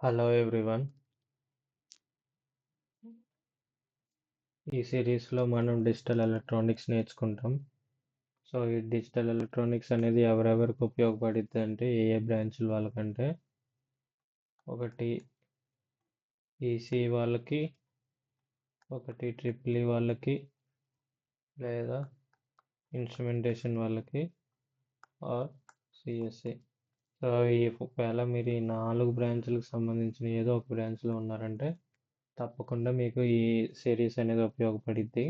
Hello everyone. ఈ సిరీస్లో మనం డిజిటల్ ఎలక్ట్రానిక్స్ నేర్చుకుంటాం. సో ఈ డిజిటల్ ఎలక్ట్రానిక్స్ అనేది ఎవరెవరికి ఉపయోగపడుద్ది అంటే ఏ బ్రాంచ్ల వాళ్ళకంటే ఒకటి ఈసీ వాళ్ళకి, ఒకటి ట్రిపుల్ ఈ వాళ్ళకి, లేదా ఇన్స్ట్రుమెంటేషన్ వాళ్ళకి ఆర్ సిఎస్సి. సో ఒకవేళ మీరు ఈ 4 బ్రాంచ్లకు సంబంధించిన ఏదో ఒక బ్రాంచ్లో ఉన్నారంటే తప్పకుండా మీకు ఈ సిరీస్ అనేది ఉపయోగపడుద్ది.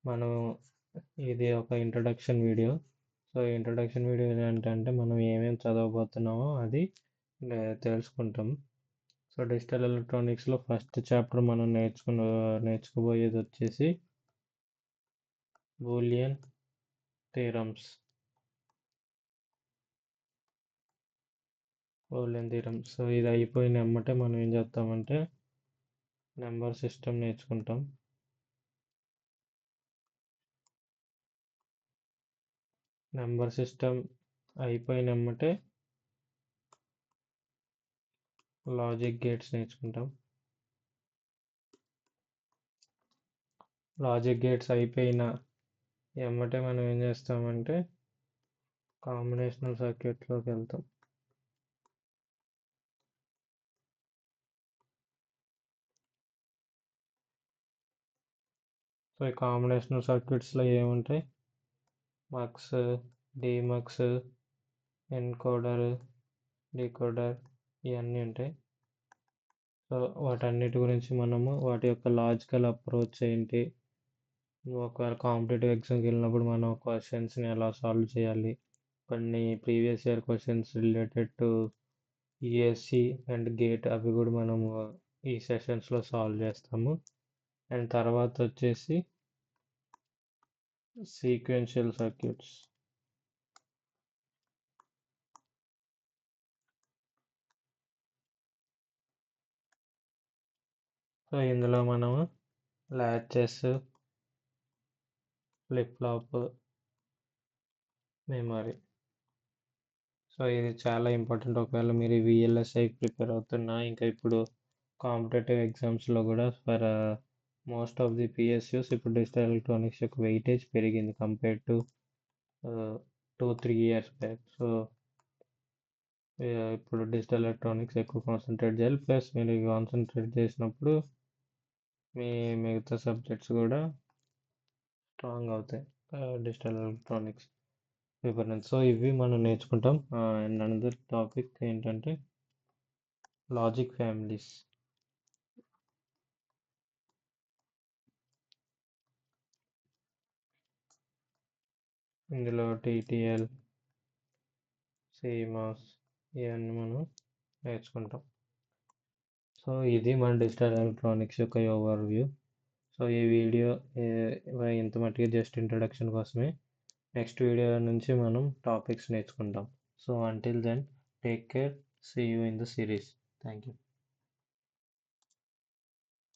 మనం ఇది ఒక introduction video. So introduction video ఏంటంటే మనం ఏమేమి చదవబోతున్నామో అది తెలుసుకుంటాం. సో డిజిటల్ ఎలక్ట్రానిక్స్లో ఫస్ట్ చాప్టర్ మనం నేర్చుకోబోయేది వచ్చేసి బూలియన్ థీరమ్స్. సో ఇది అయిపోయిన వెంబటే మనం ఏం చేస్తామంటే నెంబర్ సిస్టమ్ నేర్చుకుంటాం. నెంబర్ సిస్టమ్ అయిపోయిన వెంబటే లాజిక్ గేట్స్ నేర్చుకుంటాం. లాజిక్ గేట్స్ అయిపోయిన వెంబటే మనం ఏం చేస్తామంటే కాంబినేషనల్ సర్క్యూట్లోకి వెళ్తాం. సో ఈ కాంబినేషనల్ సర్క్యూట్స్లో ఏముంటాయి? మక్స్, డిమక్స్, ఎన్కోడర్, డీకోడర్ ఇవన్నీ ఉంటాయి. సో వాటన్నిటి గురించి మనము వాటి యొక్క లాజికల్ అప్రోచ్ ఏంటి, ఒకవేళ కాంపిటేటివ్ ఎగ్జామ్కి వెళ్ళినప్పుడు మనం క్వశ్చన్స్ని ఎలా సాల్వ్ చేయాలి, కొన్ని previous year questions related to ESC and gate అవి కూడా మనము ఈ సెషన్స్లో సాల్వ్ చేస్తాము. అండ్ తర్వాత వచ్చేసి సీక్వెన్షియల్ సర్క్యూట్స్. సో ఇందులో మనము latches, flip flop, memory. So ఇది చాలా ఇంపార్టెంట్. ఒకవేళ మీరు విఎల్ఎస్ఐకి ప్రిపేర్ అవుతున్నా, ఇంకా ఇప్పుడు కాంపిటేటివ్ ఎగ్జామ్స్లో కూడా for most of the PSUs ఇప్పుడు డిజిటల్ ఎలక్ట్రానిక్స్ యొక్క వెయిటేజ్ పెరిగింది compare to 2-3 years back. So ఇప్పుడు డిజిటల్ ఎలక్ట్రానిక్స్ ఎక్కువ కాన్సన్ట్రేట్ చేయాలి. ప్లస్ మీరు కాన్సన్ట్రేట్ చేసినప్పుడు మీ మిగతా సబ్జెక్ట్స్ కూడా స్ట్రాంగ్ అవుతాయి డిజిటల్ ఎలక్ట్రానిక్స్ ప్రిఫరెన్స్. సో ఇవి మనం నేర్చుకుంటాం. అండ్ అనదర్ టాపిక్ ఏంటంటే లాజిక్ ఫ్యామిలీస్. ఇందులో టీటీఎల్, సిమాస్ ఇవన్నీ మనం నేర్చుకుంటాం. సో ఇది మన డిజిటల్ ఎలక్ట్రానిక్స్ యొక్క ఓవర్వ్యూ. సో ఈ వీడియో ఇంత మట్టుగా జస్ట్ ఇంట్రడక్షన్ కోసమే. నెక్స్ట్ వీడియో నుంచి మనం టాపిక్స్ నేర్చుకుంటాం. So until then, take care, see you in the series. Thank you.